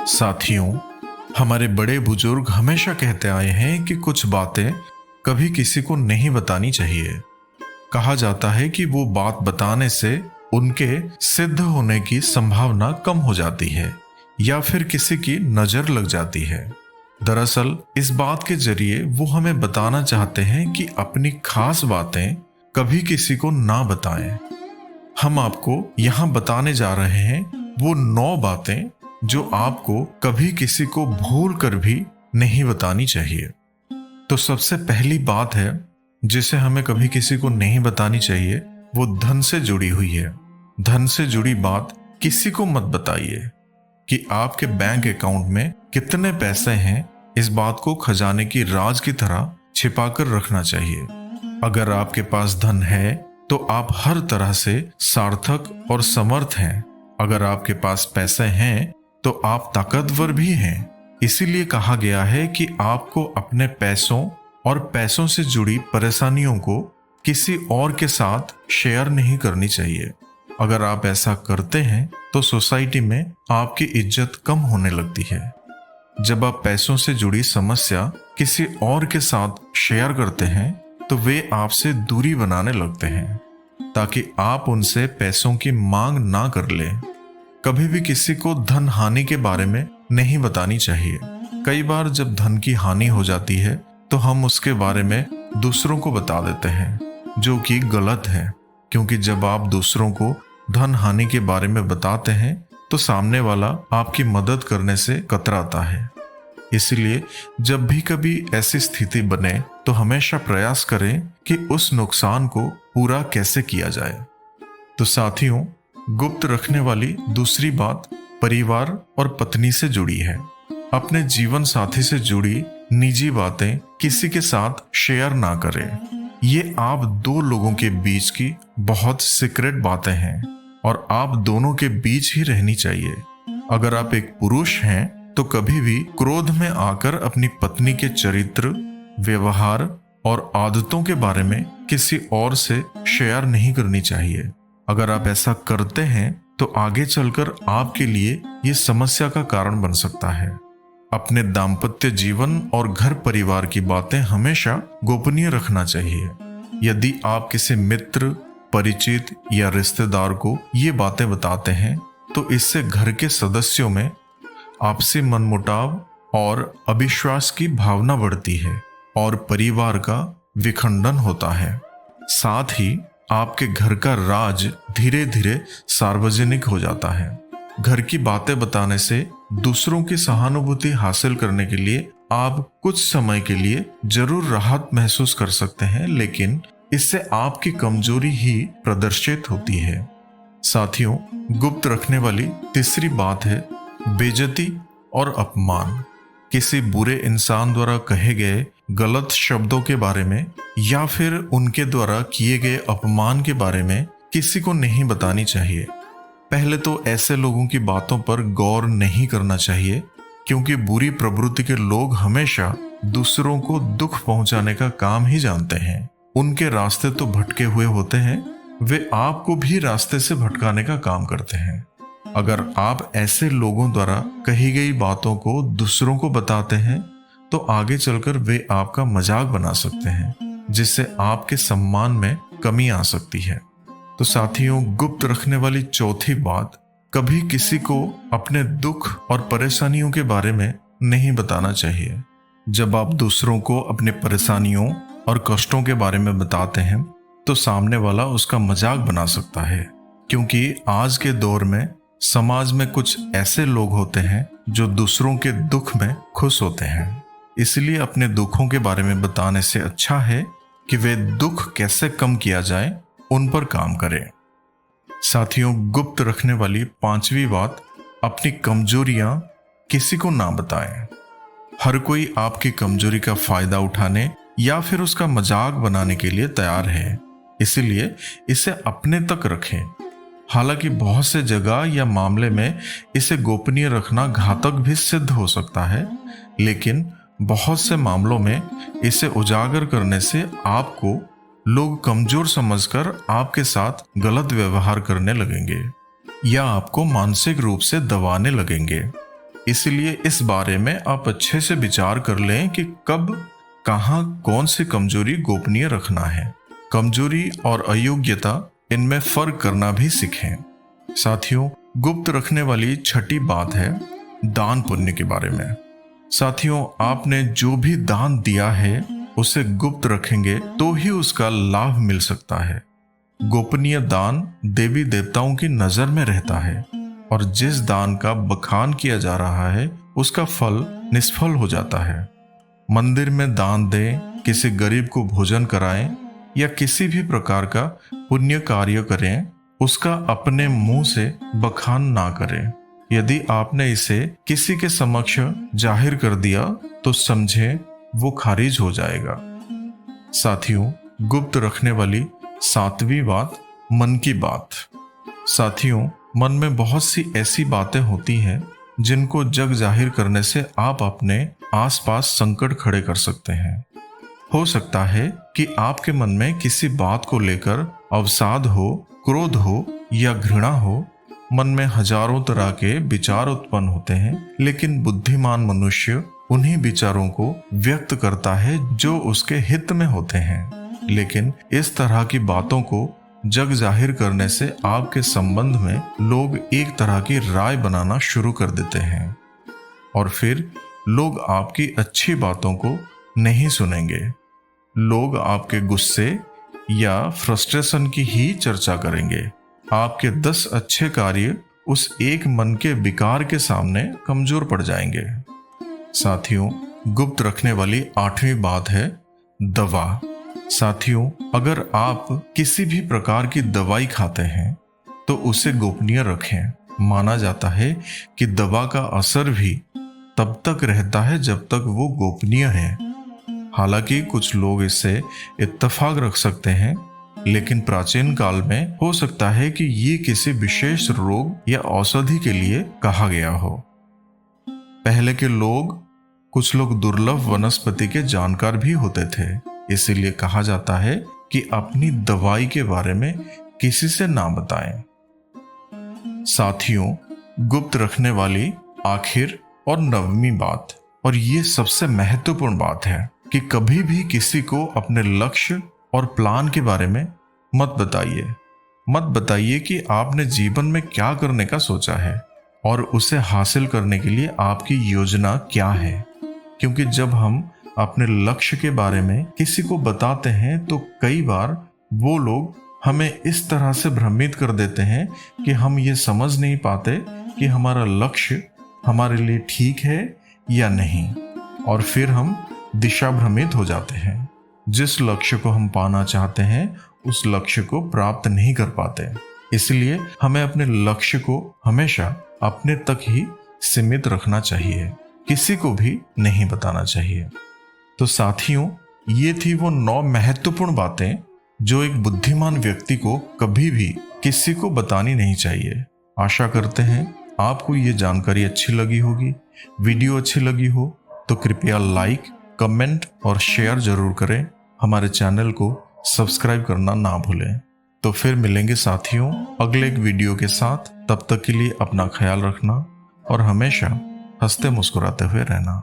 साथियों, हमारे बड़े बुजुर्ग हमेशा कहते आए हैं कि कुछ बातें कभी किसी को नहीं बतानी चाहिए। कहा जाता है कि वो बात बताने से उनके सिद्ध होने की संभावना कम हो जाती है या फिर किसी की नजर लग जाती है। दरअसल इस बात के जरिए वो हमें बताना चाहते हैं कि अपनी खास बातें कभी किसी को ना बताएं। हम आपको यहाँ बताने जा रहे हैं वो 9 बातें जो आपको कभी किसी को भूल कर भी नहीं बतानी चाहिए। तो सबसे पहली बात है जिसे हमें कभी किसी को नहीं बतानी चाहिए, वो धन से जुड़ी हुई है। धन से जुड़ी बात किसी को मत बताइए कि आपके बैंक अकाउंट में कितने पैसे हैं। इस बात को खजाने की राज की तरह छिपा कर रखना चाहिए। अगर आपके पास धन है तो आप हर तरह से सार्थक और समर्थ हैं। अगर आपके पास पैसे हैं तो आप ताकतवर भी हैं। इसीलिए कहा गया है कि आपको अपने पैसों और पैसों से जुड़ी परेशानियों को किसी और के साथ शेयर नहीं करनी चाहिए। अगर आप ऐसा करते हैं तो सोसाइटी में आपकी इज्जत कम होने लगती है। जब आप पैसों से जुड़ी समस्या किसी और के साथ शेयर करते हैं तो वे आपसे दूरी बनाने लगते हैं ताकि आप उनसे पैसों की मांग ना कर लें। कभी भी किसी को धन हानि के बारे में नहीं बतानी चाहिए। कई बार जब धन की हानि हो जाती है तो हम उसके बारे में दूसरों को बता देते हैं, जो कि गलत है, क्योंकि जब आप दूसरों को धन हानि के बारे में बताते हैं तो सामने वाला आपकी मदद करने से कतराता है। इसलिए जब भी कभी ऐसी स्थिति बने तो हमेशा प्रयास करें कि उस नुकसान को पूरा कैसे किया जाए। तो साथियों, गुप्त रखने वाली दूसरी बात परिवार और पत्नी से जुड़ी है। अपने जीवन साथी से जुड़ी निजी बातें किसी के साथ शेयर ना करें। ये आप 2 लोगों के बीच की बहुत सीक्रेट बातें हैं और आप दोनों के बीच ही रहनी चाहिए। अगर आप एक पुरुष हैं तो कभी भी क्रोध में आकर अपनी पत्नी के चरित्र, व्यवहार और आदतों के बारे में किसी और से शेयर नहीं करनी चाहिए। अगर आप ऐसा करते हैं तो आगे चलकर आपके लिए ये समस्या का कारण बन सकता है। अपने दाम्पत्य जीवन और घर परिवार की बातें हमेशा गोपनीय रखना चाहिए। यदि आप किसी मित्र, परिचित या रिश्तेदार को ये बातें बताते हैं तो इससे घर के सदस्यों में आपसी मनमुटाव और अविश्वास की भावना बढ़ती है और परिवार का विखंडन होता है। साथ ही आपके घर का राज धीरे धीरे सार्वजनिक हो जाता है। घर की बातें बताने से दूसरों की सहानुभूति हासिल करने के लिए आप कुछ समय के लिए जरूर राहत महसूस कर सकते हैं, लेकिन इससे आपकी कमजोरी ही प्रदर्शित होती है। साथियों, गुप्त रखने वाली तीसरी बात है बेइज्जती और अपमान। किसी बुरे इंसान द्वारा कहे गए गलत शब्दों के बारे में या फिर उनके द्वारा किए गए अपमान के बारे में किसी को नहीं बतानी चाहिए। पहले तो ऐसे लोगों की बातों पर गौर नहीं करना चाहिए, क्योंकि बुरी प्रवृत्ति के लोग हमेशा दूसरों को दुख पहुंचाने का काम ही जानते हैं। उनके रास्ते तो भटके हुए होते हैं, वे आपको भी रास्ते से भटकाने का काम करते हैं। अगर आप ऐसे लोगों द्वारा कही गई बातों को दूसरों को बताते हैं तो आगे चलकर वे आपका मजाक बना सकते हैं, जिससे आपके सम्मान में कमी आ सकती है। तो साथियों, गुप्त रखने वाली चौथी बात, कभी किसी को अपने दुख और परेशानियों के बारे में नहीं बताना चाहिए। जब आप दूसरों को अपने परेशानियों और कष्टों के बारे में बताते हैं तो सामने वाला उसका मजाक बना सकता है, क्योंकि आज के दौर में समाज में कुछ ऐसे लोग होते हैं जो दूसरों के दुख में खुश होते हैं। इसलिए अपने दुखों के बारे में बताने से अच्छा है कि वे दुख कैसे कम किया जाए उन पर काम करें। साथियों, गुप्त रखने वाली 5वीं बात, अपनी कमजोरियां किसी को ना बताएं। हर कोई आपकी कमजोरी का फायदा उठाने या फिर उसका मजाक बनाने के लिए तैयार है, इसलिए इसे अपने तक रखें। हालांकि बहुत से जगह या मामले में इसे गोपनीय रखना घातक भी सिद्ध हो सकता है, लेकिन बहुत से मामलों में इसे उजागर करने से आपको लोग कमजोर समझकर आपके साथ गलत व्यवहार करने लगेंगे या आपको मानसिक रूप से दबाने लगेंगे। इसलिए इस बारे में आप अच्छे से विचार कर लें कि कब कहाँ कौन सी कमजोरी गोपनीय रखना है। कमजोरी और अयोग्यता, इनमें फर्क करना भी सीखें। साथियों, गुप्त रखने वाली छठी बात है दान पुण्य के बारे में। साथियों, आपने जो भी दान दिया है उसे गुप्त रखेंगे तो ही उसका लाभ मिल सकता है। गोपनीय दान देवी देवताओं की नजर में रहता है और जिस दान का बखान किया जा रहा है उसका फल निष्फल हो जाता है। मंदिर में दान दें, किसी गरीब को भोजन कराएं या किसी भी प्रकार का पुण्य कार्य करें, उसका अपने मुंह से बखान ना करें। यदि आपने इसे किसी के समक्ष जाहिर कर दिया तो समझें वो खारिज हो जाएगा। साथियों, गुप्त रखने वाली 7वीं बात, मन की बात। साथियों, मन में बहुत सी ऐसी बातें होती हैं जिनको जग जाहिर करने से आप अपने आसपास संकट खड़े कर सकते हैं। हो सकता है कि आपके मन में किसी बात को लेकर अवसाद हो, क्रोध हो या घृणा हो। मन में हजारों तरह के विचार उत्पन्न होते हैं, लेकिन बुद्धिमान मनुष्य उन्हीं विचारों को व्यक्त करता है जो उसके हित में होते हैं। लेकिन इस तरह की बातों को जग जाहिर करने से आपके संबंध में लोग एक तरह की राय बनाना शुरू कर देते हैं और फिर लोग आपकी अच्छी बातों को नहीं सुनेंगे। लोग आपके गुस्से या फ्रस्ट्रेशन की ही चर्चा करेंगे। आपके 10 अच्छे कार्य उस एक मन के विकार के सामने कमजोर पड़ जाएंगे। साथियों, गुप्त रखने वाली 8वीं बात है दवा। साथियों, अगर आप किसी भी प्रकार की दवाई खाते हैं तो उसे गोपनीय रखें। माना जाता है कि दवा का असर भी तब तक रहता है जब तक वो गोपनीय है। हालांकि कुछ लोग इससे इत्तेफाक रख सकते हैं, लेकिन प्राचीन काल में हो सकता है कि ये किसी विशेष रोग या औषधि के लिए कहा गया हो। पहले के कुछ लोग दुर्लभ वनस्पति के जानकार भी होते थे, इसीलिए कहा जाता है कि अपनी दवाई के बारे में किसी से ना बताएं। साथियों, गुप्त रखने वाली आखिर और 9वीं बात, और ये सबसे महत्वपूर्ण बात है कि कभी भी किसी को अपने लक्ष्य और प्लान के बारे में मत बताइए कि आपने जीवन में क्या करने का सोचा है और उसे हासिल करने के लिए आपकी योजना क्या है। क्योंकि जब हम अपने लक्ष्य के बारे में किसी को बताते हैं तो कई बार वो लोग हमें इस तरह से भ्रमित कर देते हैं कि हम ये समझ नहीं पाते कि हमारा लक्ष्य हमारे लिए ठीक है या नहीं, और फिर हम दिशा भ्रमित हो जाते हैं। जिस लक्ष्य को हम पाना चाहते हैं उस लक्ष्य को प्राप्त नहीं कर पाते। इसलिए हमें अपने लक्ष्य को हमेशा अपने तक ही सीमित रखना चाहिए, किसी को भी नहीं बताना चाहिए। तो साथियों, ये थी वो 9 महत्वपूर्ण बातें जो एक बुद्धिमान व्यक्ति को कभी भी किसी को बतानी नहीं चाहिए। आशा करते हैं आपको ये जानकारी अच्छी लगी होगी। वीडियो अच्छी लगी हो तो कृपया लाइक, कमेंट और शेयर जरूर करें। हमारे चैनल को सब्सक्राइब करना ना भूलें। तो फिर मिलेंगे साथियों अगले एक वीडियो के साथ। तब तक के लिए अपना ख्याल रखना और हमेशा हंसते मुस्कुराते हुए रहना।